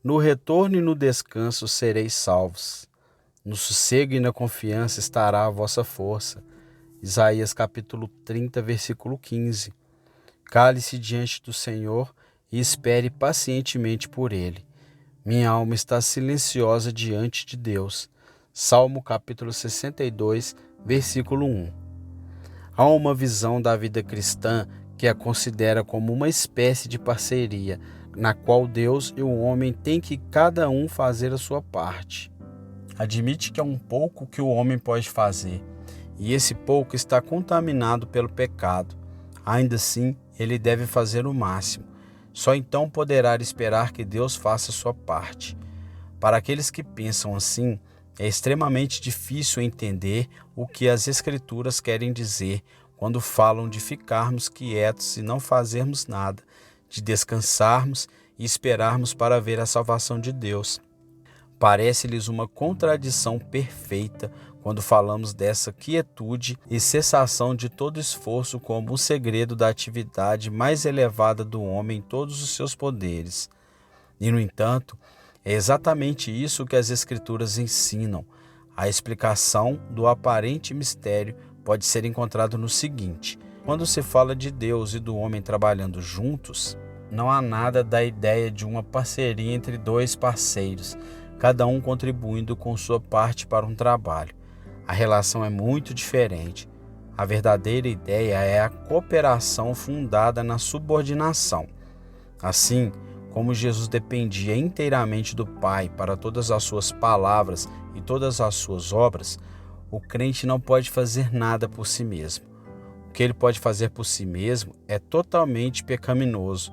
No retorno e no descanso sereis salvos. No sossego e na confiança estará a vossa força. Isaías capítulo 30, versículo 15. Cale-se diante do Senhor e espere pacientemente por Ele. Minha alma está silenciosa diante de Deus. Salmo capítulo 62, versículo 1. Há uma visão da vida cristã que a considera como uma espécie de parceria, na qual Deus e o homem têm que cada um fazer a sua parte. Admite que é um pouco que o homem pode fazer, e esse pouco está contaminado pelo pecado. Ainda assim, ele deve fazer o máximo. Só então poderá esperar que Deus faça a sua parte. Para aqueles que pensam assim, é extremamente difícil entender o que as Escrituras querem dizer quando falam de ficarmos quietos e não fazermos nada, de descansarmos e esperarmos para ver a salvação de Deus. Parece-lhes uma contradição perfeita quando falamos dessa quietude e cessação de todo esforço como o segredo da atividade mais elevada do homem em todos os seus poderes. E, no entanto, é exatamente isso que as Escrituras ensinam. A explicação do aparente mistério pode ser encontrada no seguinte: quando se fala de Deus e do homem trabalhando juntos, não há nada da ideia de uma parceria entre dois parceiros, cada um contribuindo com sua parte para um trabalho. A relação é muito diferente. A verdadeira ideia é a cooperação fundada na subordinação. Assim, como Jesus dependia inteiramente do Pai para todas as suas palavras e todas as suas obras, o crente não pode fazer nada por si mesmo. O que ele pode fazer por si mesmo é totalmente pecaminoso.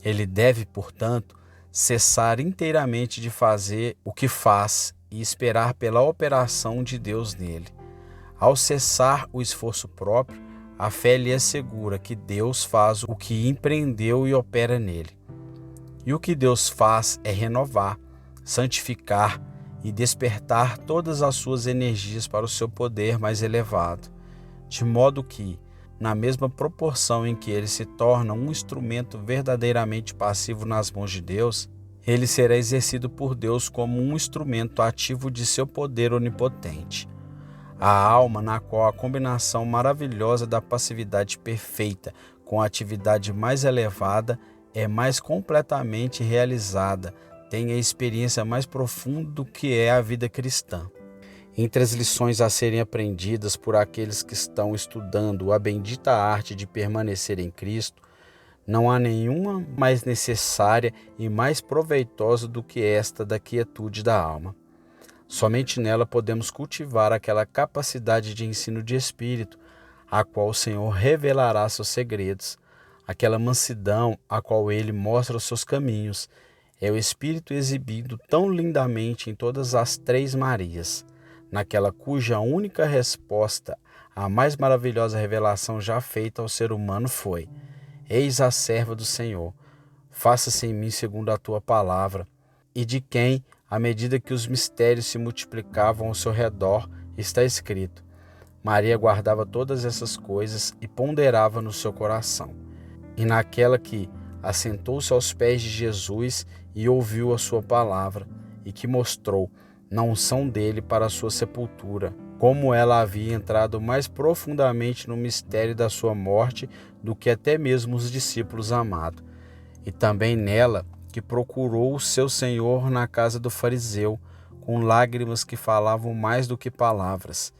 Ele deve, portanto, cessar inteiramente de fazer o que faz e esperar pela operação de Deus nele. Ao cessar o esforço próprio, a fé lhe assegura que Deus faz o que empreendeu e opera nele. E o que Deus faz é renovar, santificar e despertar todas as suas energias para o seu poder mais elevado, de modo que, na mesma proporção em que ele se torna um instrumento verdadeiramente passivo nas mãos de Deus, ele será exercido por Deus como um instrumento ativo de seu poder onipotente. A alma, na qual a combinação maravilhosa da passividade perfeita com a atividade mais elevada é mais completamente realizada, tem a experiência mais profunda do que é a vida cristã. Entre as lições a serem aprendidas por aqueles que estão estudando a bendita arte de permanecer em Cristo, não há nenhuma mais necessária e mais proveitosa do que esta da quietude da alma. Somente nela podemos cultivar aquela capacidade de ensino de espírito, a qual o Senhor revelará seus segredos, aquela mansidão a qual Ele mostra os seus caminhos. É o Espírito exibido tão lindamente em todas as três Marias, naquela cuja única resposta à mais maravilhosa revelação já feita ao ser humano foi: Eis a serva do Senhor, faça-se em mim segundo a tua palavra, e de quem, à medida que os mistérios se multiplicavam ao seu redor, está escrito: Maria guardava todas essas coisas e ponderava no seu coração. E naquela que assentou-se aos pés de Jesus e ouviu a sua palavra, e que mostrou na unção dele para a sua sepultura, como ela havia entrado mais profundamente no mistério da sua morte do que até mesmo os discípulos amados. E também nela que procurou o seu Senhor na casa do fariseu, com lágrimas que falavam mais do que palavras.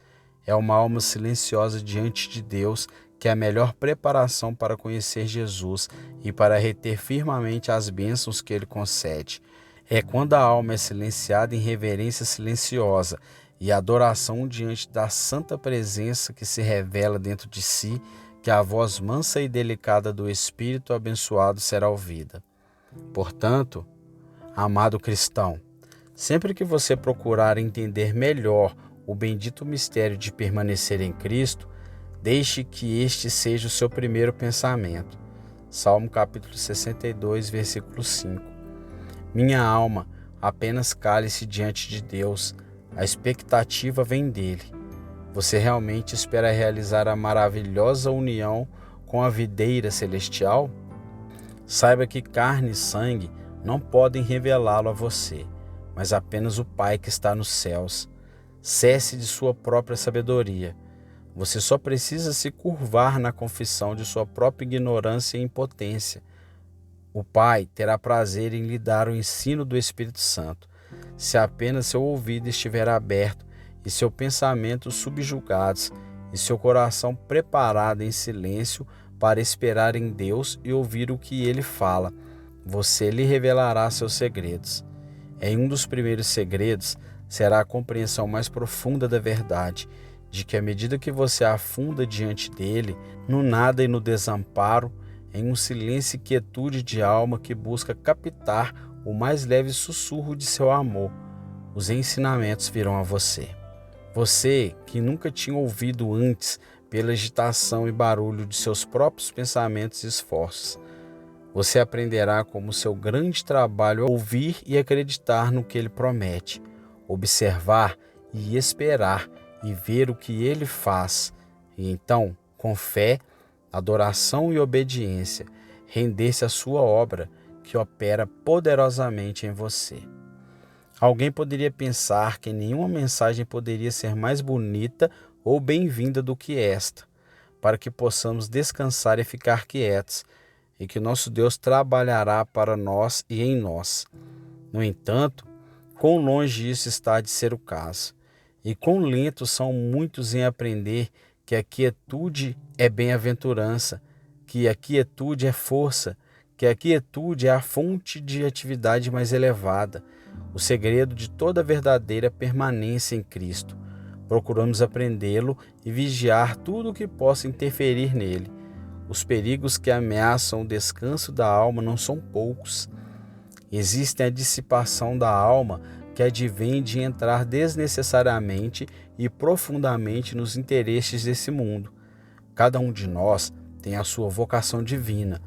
É uma alma silenciosa diante de Deus, que é a melhor preparação para conhecer Jesus e para reter firmemente as bênçãos que Ele concede. É quando a alma é silenciada em reverência silenciosa e adoração diante da santa presença que se revela dentro de si, que a voz mansa e delicada do Espírito abençoado será ouvida. Portanto, amado cristão, sempre que você procurar entender melhor o bendito mistério de permanecer em Cristo, deixe que este seja o seu primeiro pensamento. Salmo capítulo 62, versículo 5. Minha alma, apenas cale-se diante de Deus, a expectativa vem dele. Você realmente espera realizar a maravilhosa união com a videira celestial? Saiba que carne e sangue não podem revelá-lo a você, mas apenas o Pai que está nos céus. Cesse de sua própria sabedoria. Você só precisa se curvar na confissão de sua própria ignorância e impotência. O Pai terá prazer em lhe dar o ensino do Espírito Santo, se apenas seu ouvido estiver aberto e seu pensamento subjugados e seu coração preparado em silêncio para esperar em Deus e ouvir o que Ele fala. Você lhe revelará seus segredos. Em um dos primeiros segredos será a compreensão mais profunda da verdade, de que à medida que você afunda diante dele, no nada e no desamparo, em um silêncio e quietude de alma que busca captar o mais leve sussurro de seu amor, os ensinamentos virão a você. Você, que nunca tinha ouvido antes pela agitação e barulho de seus próprios pensamentos e esforços, você aprenderá como seu grande trabalho é ouvir e acreditar no que ele promete, observar e esperar e ver o que ele faz, e então, com fé, adoração e obediência, render-se à sua obra que opera poderosamente em você. Alguém poderia pensar que nenhuma mensagem poderia ser mais bonita ou bem-vinda do que esta, para que possamos descansar e ficar quietos, e que nosso Deus trabalhará para nós e em nós. No entanto, quão longe isso está de ser o caso, e quão lentos são muitos em aprender que a quietude é bem-aventurança, que a quietude é força, que a quietude é a fonte de atividade mais elevada, o segredo de toda verdadeira permanência em Cristo. Procuramos aprendê-lo e vigiar tudo o que possa interferir nele. Os perigos que ameaçam o descanso da alma não são poucos. Existe a dissipação da alma que advém de entrar desnecessariamente e profundamente nos interesses desse mundo. Cada um de nós tem a sua vocação divina,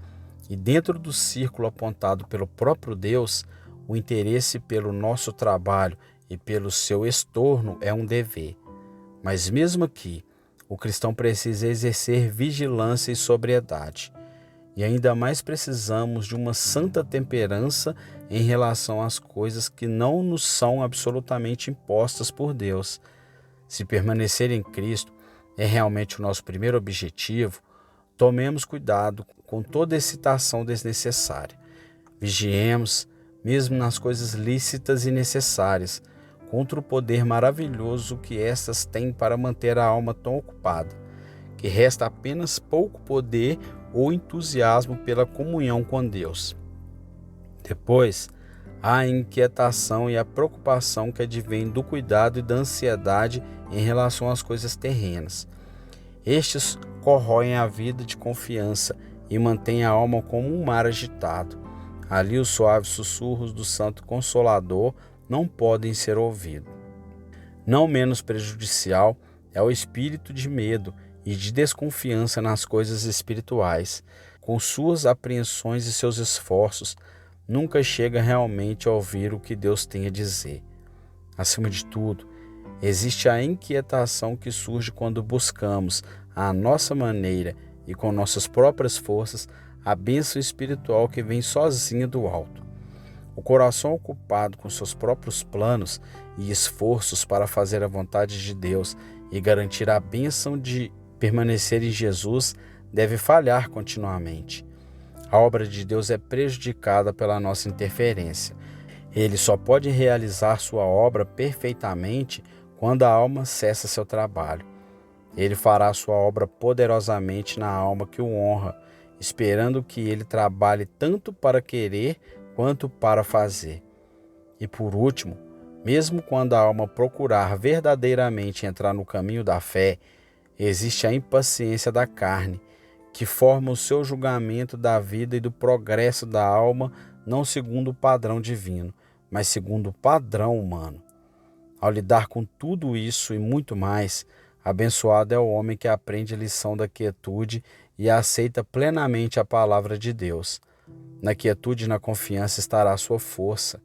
e dentro do círculo apontado pelo próprio Deus, o interesse pelo nosso trabalho e pelo seu estorno é um dever. Mas mesmo aqui, o cristão precisa exercer vigilância e sobriedade. E ainda mais precisamos de uma santa temperança em relação às coisas que não nos são absolutamente impostas por Deus. Se permanecer em Cristo é realmente o nosso primeiro objetivo, tomemos cuidado com toda excitação desnecessária. Vigiemos, mesmo nas coisas lícitas e necessárias, contra o poder maravilhoso que estas têm para manter a alma tão ocupada, que resta apenas pouco poder ou entusiasmo pela comunhão com Deus. Depois, há a inquietação e a preocupação que advém do cuidado e da ansiedade em relação às coisas terrenas. Estes corroem a vida de confiança e mantêm a alma como um mar agitado. Ali os suaves sussurros do Santo Consolador não podem ser ouvidos. Não menos prejudicial é o espírito de medo e de desconfiança nas coisas espirituais. Com suas apreensões e seus esforços, nunca chega realmente a ouvir o que Deus tem a dizer. Acima de tudo, existe a inquietação que surge quando buscamos, à nossa maneira e com nossas próprias forças, a bênção espiritual que vem sozinha do alto. O coração ocupado com seus próprios planos e esforços para fazer a vontade de Deus e garantir a bênção de permanecer em Jesus deve falhar continuamente. A obra de Deus é prejudicada pela nossa interferência. Ele só pode realizar sua obra perfeitamente quando a alma cessa seu trabalho. Ele fará sua obra poderosamente na alma que o honra, esperando que ele trabalhe tanto para querer quanto para fazer. E por último, mesmo quando a alma procurar verdadeiramente entrar no caminho da fé, existe a impaciência da carne, que forma o seu julgamento da vida e do progresso da alma, não segundo o padrão divino, mas segundo o padrão humano. Ao lidar com tudo isso e muito mais, abençoado é o homem que aprende a lição da quietude e aceita plenamente a palavra de Deus. Na quietude e na confiança estará a sua força.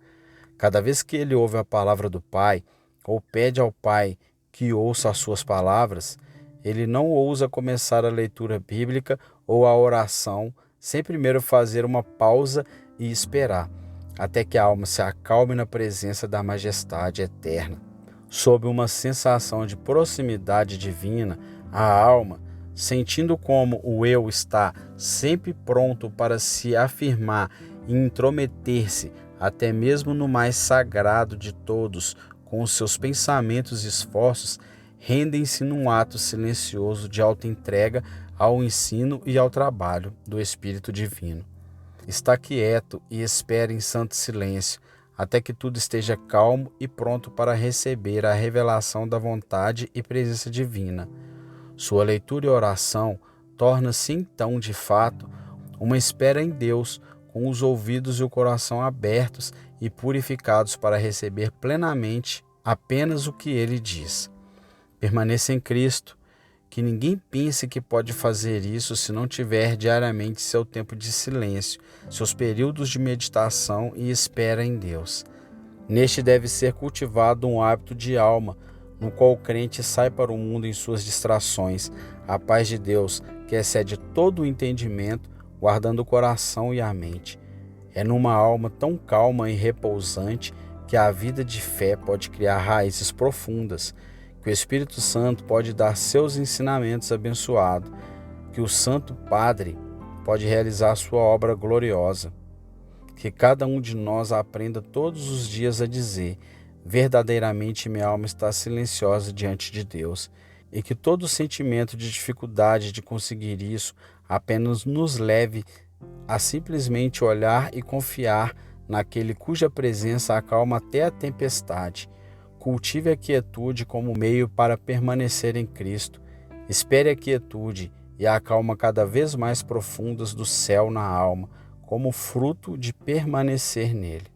Cada vez que ele ouve a palavra do Pai, ou pede ao Pai que ouça as suas palavras, ele não ousa começar a leitura bíblica ou a oração sem primeiro fazer uma pausa e esperar. até que a alma se acalme na presença da majestade eterna. Sob uma sensação de proximidade divina, a alma, sentindo como o eu está sempre pronto para se afirmar e intrometer-se até mesmo no mais sagrado de todos, com os seus pensamentos e esforços, rendem-se num ato silencioso de autoentrega ao ensino e ao trabalho do Espírito Divino. Está quieto e espera em santo silêncio, até que tudo esteja calmo e pronto para receber a revelação da vontade e presença divina. Sua leitura e oração torna-se então, de fato, uma espera em Deus, com os ouvidos e o coração abertos e purificados para receber plenamente apenas o que Ele diz. Permaneça em Cristo, que ninguém pense que pode fazer isso se não tiver diariamente seu tempo de silêncio, seus períodos de meditação e espera em Deus. Neste deve ser cultivado um hábito de alma, no qual o crente sai para o mundo em suas distrações. A paz de Deus, que excede todo o entendimento, guardando o coração e a mente. É numa alma tão calma e repousante que a vida de fé pode criar raízes profundas, que o Espírito Santo pode dar seus ensinamentos abençoados, que o Santo Padre pode realizar sua obra gloriosa. Que cada um de nós aprenda todos os dias a dizer: verdadeiramente minha alma está silenciosa diante de Deus, e que todo sentimento de dificuldade de conseguir isso apenas nos leve a simplesmente olhar e confiar naquele cuja presença acalma até a tempestade. Cultive a quietude como meio para permanecer em Cristo. Espere a quietude e a calma cada vez mais profundas do céu na alma, como fruto de permanecer nele.